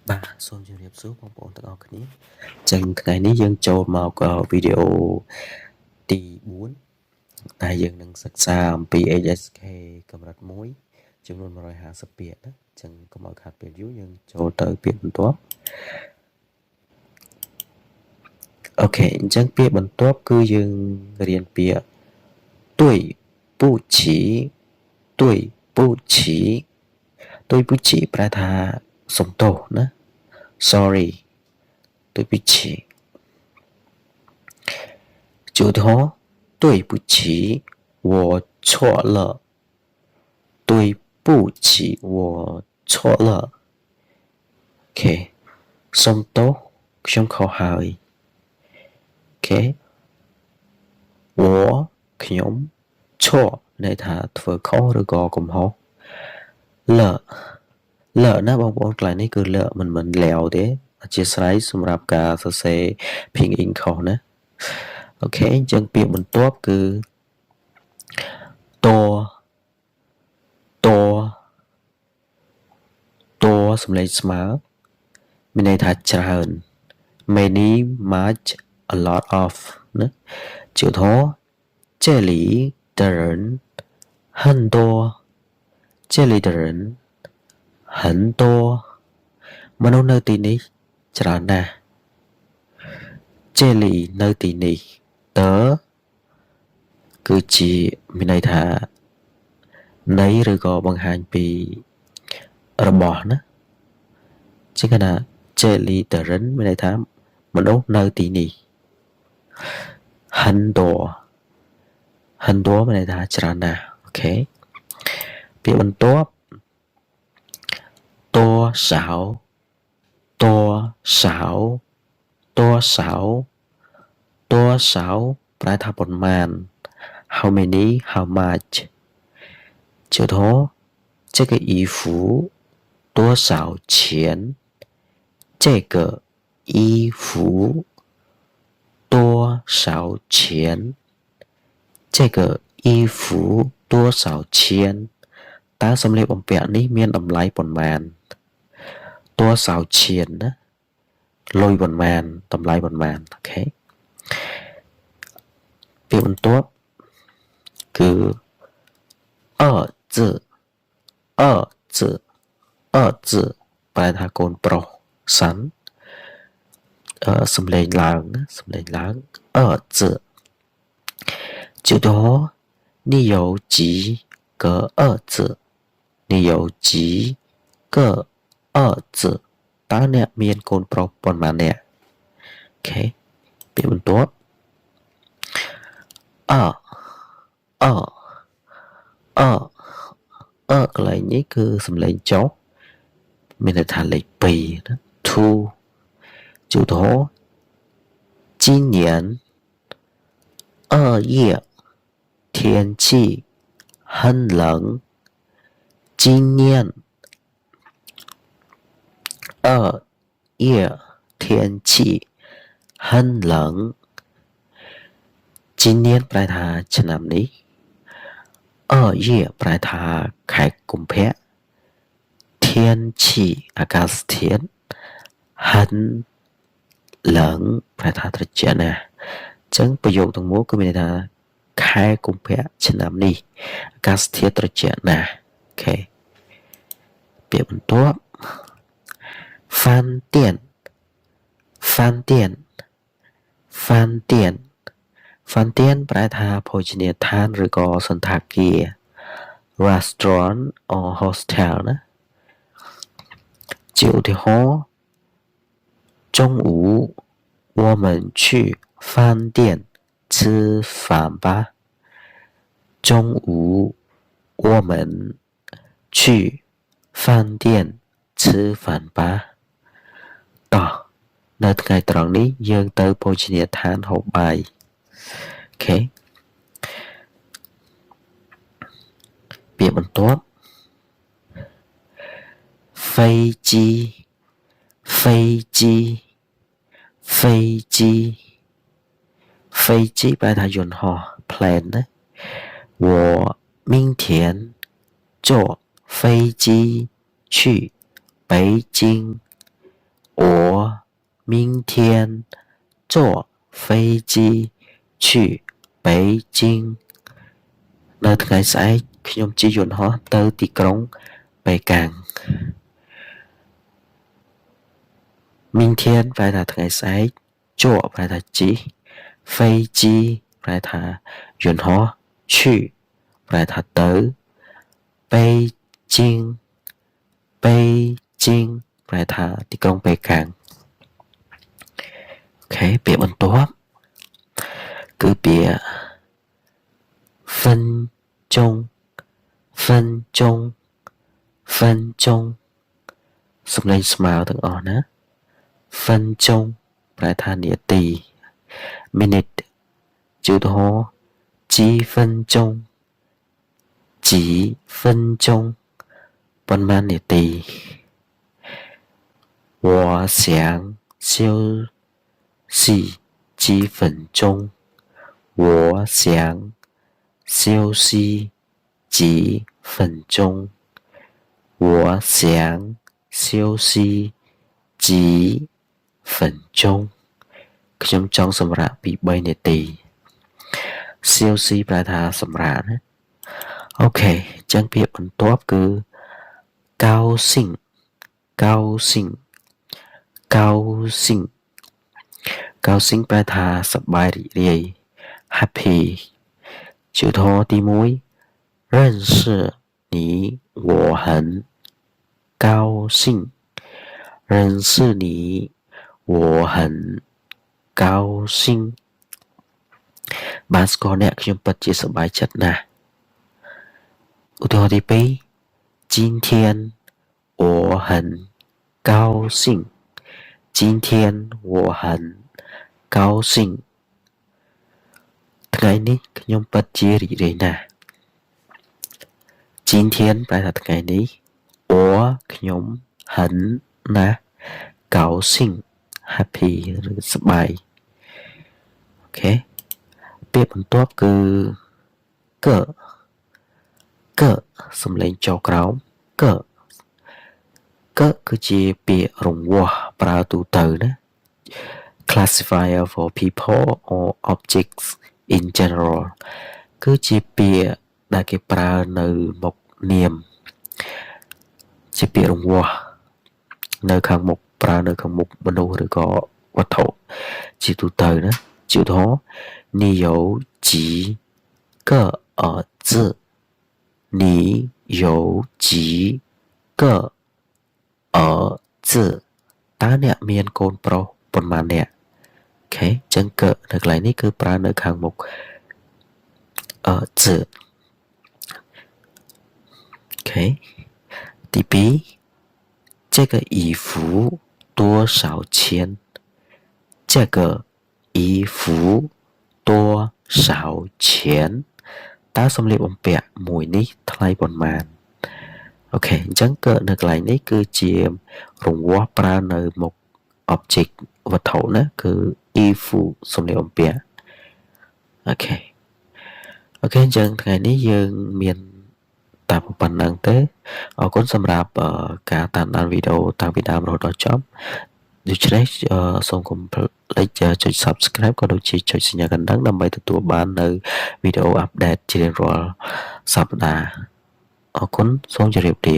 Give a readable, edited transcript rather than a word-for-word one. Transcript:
បាទសូមជម្រាបសួរបងប្អូនទាំងអស់គ្នាចឹងថ្ងៃនេះយើងចូលមកវីដេអូទី4ដែលយើងនឹងសិក្សាអំពី HSK កម្រិត1ចំនួន150ពាក្យណាចឹងកុំឲ្យខាតពេលយូរយើងចូលទៅពាក្យបន្ទាប់អូខេអញ្ចឹងពាក្យបន្ទាប់គឺយើងរៀនពាក្យ对不起对不起对不起ប្រែថាសុំទោសណា sorry 对不起就说对不起我错了对不起我错了 OK សុំទោសខ្ញុំខុសហើយអូខេ我ខ្ញុំ错ន័យថាធ្វើខុសឬក៏កំហុសលើណាបងប្អូនកន្លែងនេះគឺលើមិនលាវទេអធិស្ឋានសម្រាប់ការសរសេរភីងអ៊ីងខុសណាអូខេអញ្ចឹងពាក្យបន្ទាប់គឺតសំលេងស្មើមានន័យថាច្រើន many much a lot of ណា就说这里的人很多这里的人很多មនុស្សនៅទីនេះច្រើនណាស់这里នៅទីនេះតើគឺជាមានន័យថានៃឬក៏បង្ហាញពីរបស់ណាជាគណៈ Jelly 的人មានន័យថាមនុស្សនៅទីនេះ很多មានន័យថាច្រើនណាស់អូខេពាក្យបន្ទាប់多少ប្រែថាប៉ុន្មាន how many how much 就说这个衣服多少钱这个衣服多少钱这个衣服多少钱តើសម្លៀកបំពាក់នេះមានតម្លៃប៉ុន្មាន多少钱ណាលុយប៉ុន្មានតម្លៃប៉ុន្មានអូខេពាក្យបន្ទាប់គឺ二字ប្រែថាកូនប្រុសសាន់សំលេងឡើងណាសំលេងឡើង二字就说你有几个儿子你有几个儿子តើអ្នកមានកូនប្រុសប៉ុន្មាននាក់អូខេពាក្យបន្ទាប់កន្លែងនេះគឺសំលេងចុះមានន័យថាលេខ2ណា two 就说今年2月天气很冷今年2月天气很冷今年ប្រែថាឆ្នាំនេះ2月ប្រែថាខែកុម្ភៈ天气អាកាសធាតុ很冷ប្រែថាត្រជាក់ណាស់អញ្ចឹងប្រយោគទាំងមូលគឺមានន័យថាខែកុម្ភៈឆ្នាំនេះអាកាសធាតុត្រជាក់ណាស់អូខេពាក្យបន្ទាប់飯店ប្រែថាភោជនីយដ្ឋានឬក៏សណ្ឋាគារ restaurant or hostel ណា就的话中午我们去饭店吃饭吧中午我们去饭店吃饭吧តោះនៅថ្ងៃត្រង់នេះយើងទៅភោជនីយដ្ឋានហូបបាយអូខេពាក្យបន្ទាប់飛機ប្រែថាយន្តហោះ plane ណា我明天坐飞机去北京我明天坐飞机去北京នៅថ្ងៃស្អែកខ្ញុំជិះយន្តហោះទៅទីក្រុងបេកាំង明天ប្រែថាថ្ងៃស្អែក坐ប្រែថាជិះ飞机ប្រែថាយន្តហោះ去ប្រែថាទៅ北京北京ប្រែថាទីក្រុងបេកាំងអូខេពាក្យបន្ទាប់គឺពាក្យ分钟分钟分钟សំឡេងស្មើទាំងអស់ណា分钟ប្រែថានាទី minute ជាឧទាហរណ៍几分钟几分钟ប៉ុន្មាននាទី我想休息几分钟我想休息几分钟我想休息几分钟ខ្ញុំចង់សម្រាកពី3នាទី休息ប្រែថាសម្រាកណាអូខេអញ្ចឹងពាក្យបន្ទាប់គឺ高兴高兴高兴高兴ប្រែថាសប្បាយរីករាយ happy ជាឧទាហរណ៍ទី1认识你我很高兴认识你我很高兴បានស្គាល់អ្នកខ្ញុំពិតជាសប្បាយចិត្តណាស់ឧទាហរណ៍ទី2今天我很高兴今天我很高兴ថ្ងៃនេះខ្ញុំពិតជារីករាយណាស់今天ប្រែថាថ្ងៃនេះ我ខ្ញុំ很ណាស់高兴 happy ឬសប្បាយអូខេពាក្យបន្ទាប់គឺកសំឡេងចុះក្រោមកគឺជាពាក្យរង្វាស់ប្រើទូទៅណា classifier for people or objects in general គឺជាពាក្យដែលគេប្រើនៅមុខនាមជាពាក្យរង្វាស់នៅខាងមុខប្រើនៅខាងមុខមនុស្សឬក៏វត្ថុជាទូទៅណាជាឧទាហរណ៍你有几个儿子你有几个儿子តើអ្នកមានកូនប្រុសប៉ុន្មាននាក់អូខេអញ្ចឹងកនៅកន្លែងនេះគឺប្រើនៅខាងមុខ儿子អូខេទី2这个衣服多少钱这个衣服多少钱តើសម្លៀកបំពាក់មួយនេះថ្លៃប៉ុន្មានអូខេអញ្ចឹងក៏នៅកន្លែងនេះគឺជារង្វាស់ប្រើនៅមុខ object វត្ថុណាគឺ if សម្លៀកបំពាក់អូខេអញ្ចឹងថ្ងៃនេះយើងមានតែប៉ុណ្្នឹងទេអរគុណសម្រាប់ការតាមដានវីដេអូតាំងពីដើមរហូតដល់ចប់ដូច្នេះសូមកុំភ្លេចចុច Subscribe ក៏ដូចជាចុចសញ្ញាកណ្ដឹងដើម្បីទទួលបាននៅវីដេអូអាប់ដេតជារៀងរាល់សប្តាហ៍អរគុណសូមជម្រាបលា